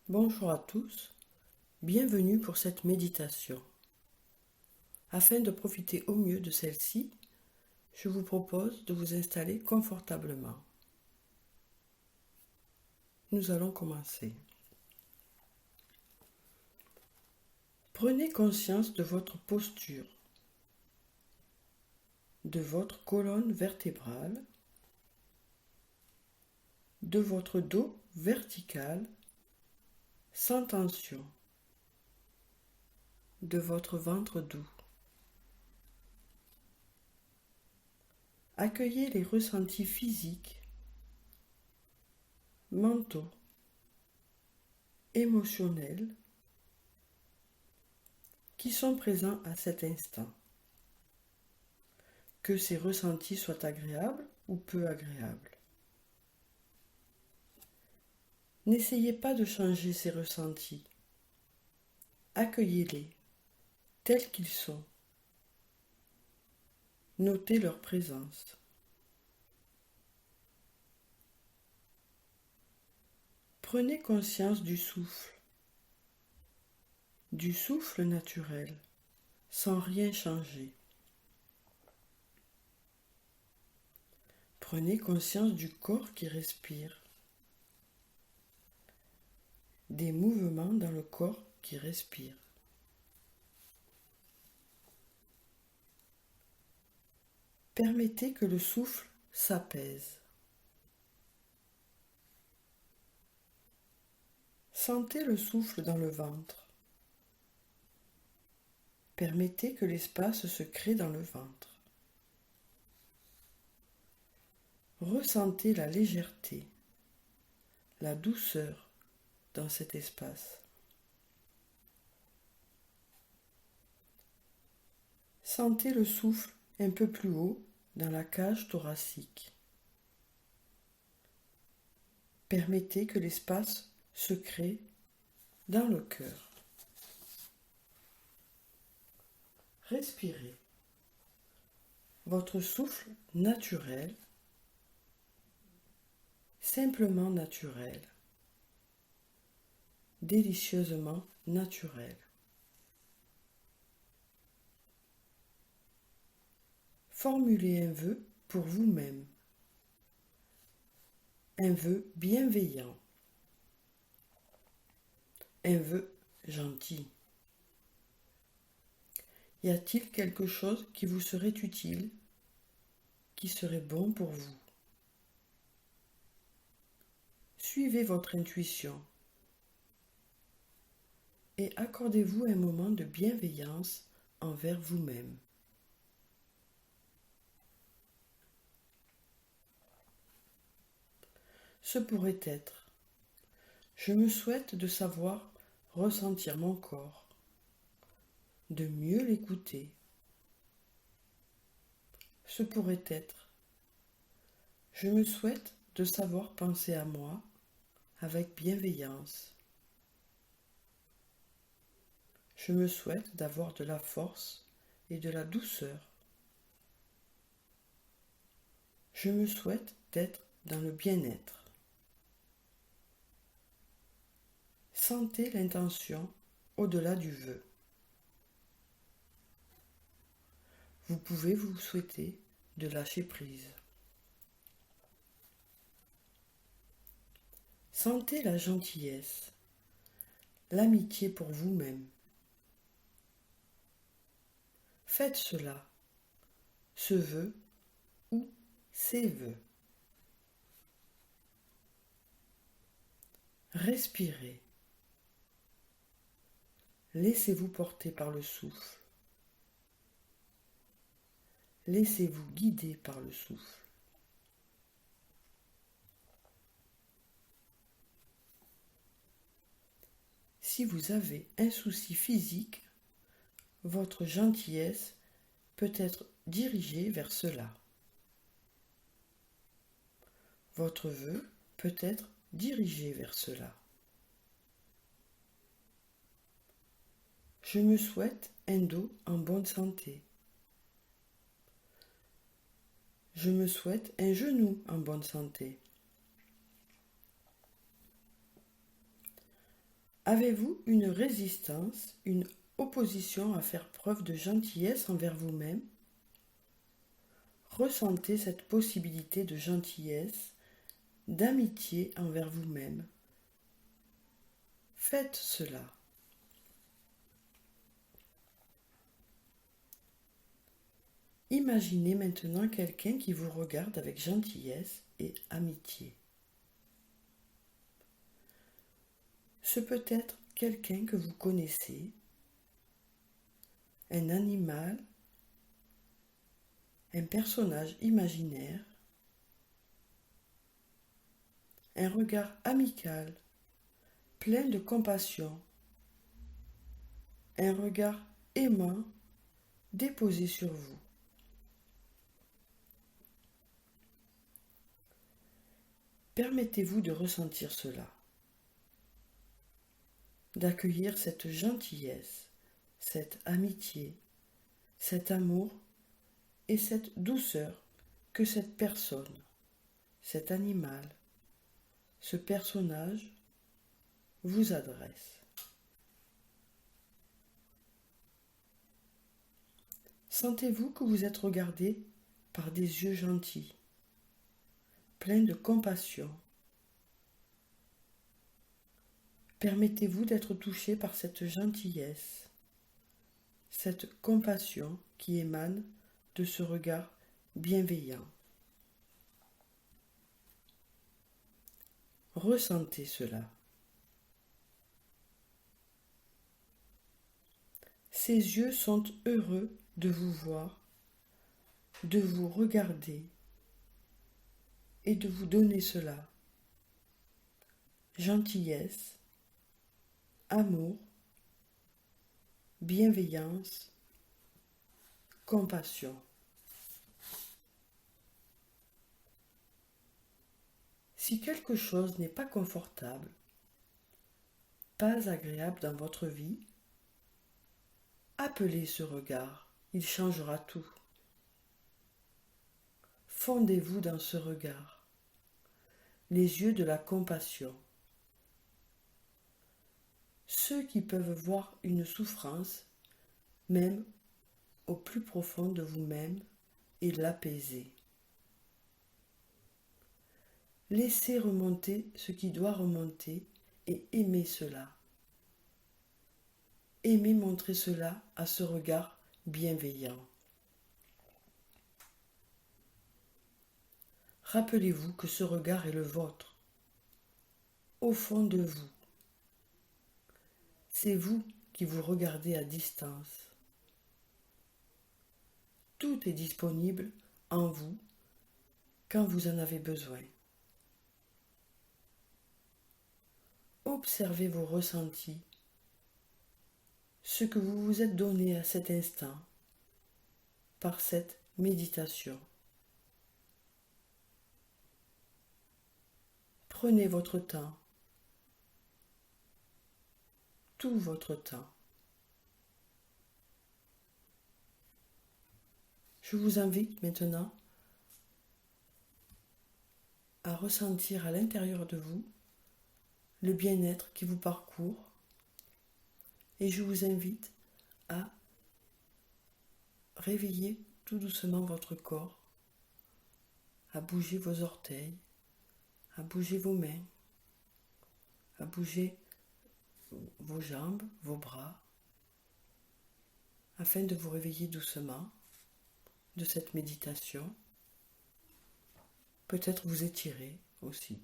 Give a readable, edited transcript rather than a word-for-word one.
Bonjour à tous, bienvenue pour cette méditation. Afin de profiter au mieux de celle-ci, je vous propose de vous installer confortablement. Nous allons commencer. Prenez conscience de votre posture, de votre colonne vertébrale, de votre dos vertical, sans tension, de votre ventre doux. Accueillez les ressentis physiques, mentaux, émotionnels qui sont présents à cet instant. Que ces ressentis soient agréables ou peu agréables. N'essayez pas de changer ces ressentis. Accueillez-les tels qu'ils sont. Notez leur présence. Prenez conscience du souffle naturel, sans rien changer. Prenez conscience du corps qui respire, des mouvements dans le corps qui respire. Permettez que le souffle s'apaise. Sentez le souffle dans le ventre. Permettez que l'espace se crée dans le ventre. Ressentez la légèreté, la douceur dans cet espace. Sentez le souffle un peu plus haut dans la cage thoracique. Permettez que l'espace se crée dans le cœur. Respirez. Votre souffle naturel, simplement naturel, délicieusement naturel. Formulez un vœu pour vous-même, un vœu bienveillant, un vœu gentil. Y a-t-il quelque chose qui vous serait utile, qui serait bon pour vous? Suivez votre intuition et accordez-vous un moment de bienveillance envers vous-même. Ce pourrait être: je me souhaite de savoir ressentir mon corps, de mieux l'écouter. Ce pourrait être: je me souhaite de savoir penser à moi avec bienveillance. Je me souhaite d'avoir de la force et de la douceur. Je me souhaite d'être dans le bien-être. Sentez l'intention au-delà du vœu. Vous pouvez vous souhaiter de lâcher prise. Sentez la gentillesse, l'amitié pour vous-même. Faites cela, ce vœu ou ces vœux. Respirez. Laissez-vous porter par le souffle. Laissez-vous guider par le souffle. Si vous avez un souci physique, votre gentillesse peut être dirigée vers cela. Votre vœu peut être dirigé vers cela. Je me souhaite un dos en bonne santé. Je me souhaite un genou en bonne santé. Avez-vous une résistance, une opposition à faire preuve de gentillesse envers vous-même? Ressentez cette possibilité de gentillesse, d'amitié envers vous-même. Faites cela. Imaginez maintenant quelqu'un qui vous regarde avec gentillesse et amitié. Ce peut être quelqu'un que vous connaissez, un animal, un personnage imaginaire, un regard amical, plein de compassion, un regard aimant déposé sur vous. Permettez-vous de ressentir cela, d'accueillir cette gentillesse, cette amitié, cet amour et cette douceur que cette personne, cet animal, ce personnage vous adresse. Sentez-vous que vous êtes regardé par des yeux gentils, pleins de compassion. Permettez-vous d'être touché par cette gentillesse, cette compassion qui émane de ce regard bienveillant. Ressentez cela. Ces yeux sont heureux de vous voir, de vous regarder et de vous donner cela. Gentillesse, amour, bienveillance, compassion. Si quelque chose n'est pas confortable, pas agréable dans votre vie, appelez ce regard, il changera tout. Fondez-vous dans ce regard, les yeux de la compassion. Ceux qui peuvent voir une souffrance, même au plus profond de vous-même, et l'apaiser. Laissez remonter ce qui doit remonter et aimez cela. Aimez montrer cela à ce regard bienveillant. Rappelez-vous que ce regard est le vôtre, au fond de vous. C'est vous qui vous regardez à distance. Tout est disponible en vous quand vous en avez besoin. Observez vos ressentis, ce que vous vous êtes donné à cet instant par cette méditation. Prenez votre temps, tout votre temps. Je vous invite maintenant à ressentir à l'intérieur de vous le bien-être qui vous parcourt et je vous invite à réveiller tout doucement votre corps, à bouger vos orteils, à bouger vos mains, à bouger vos jambes, vos bras, afin de vous réveiller doucement de cette méditation. Peut-être vous étirer aussi.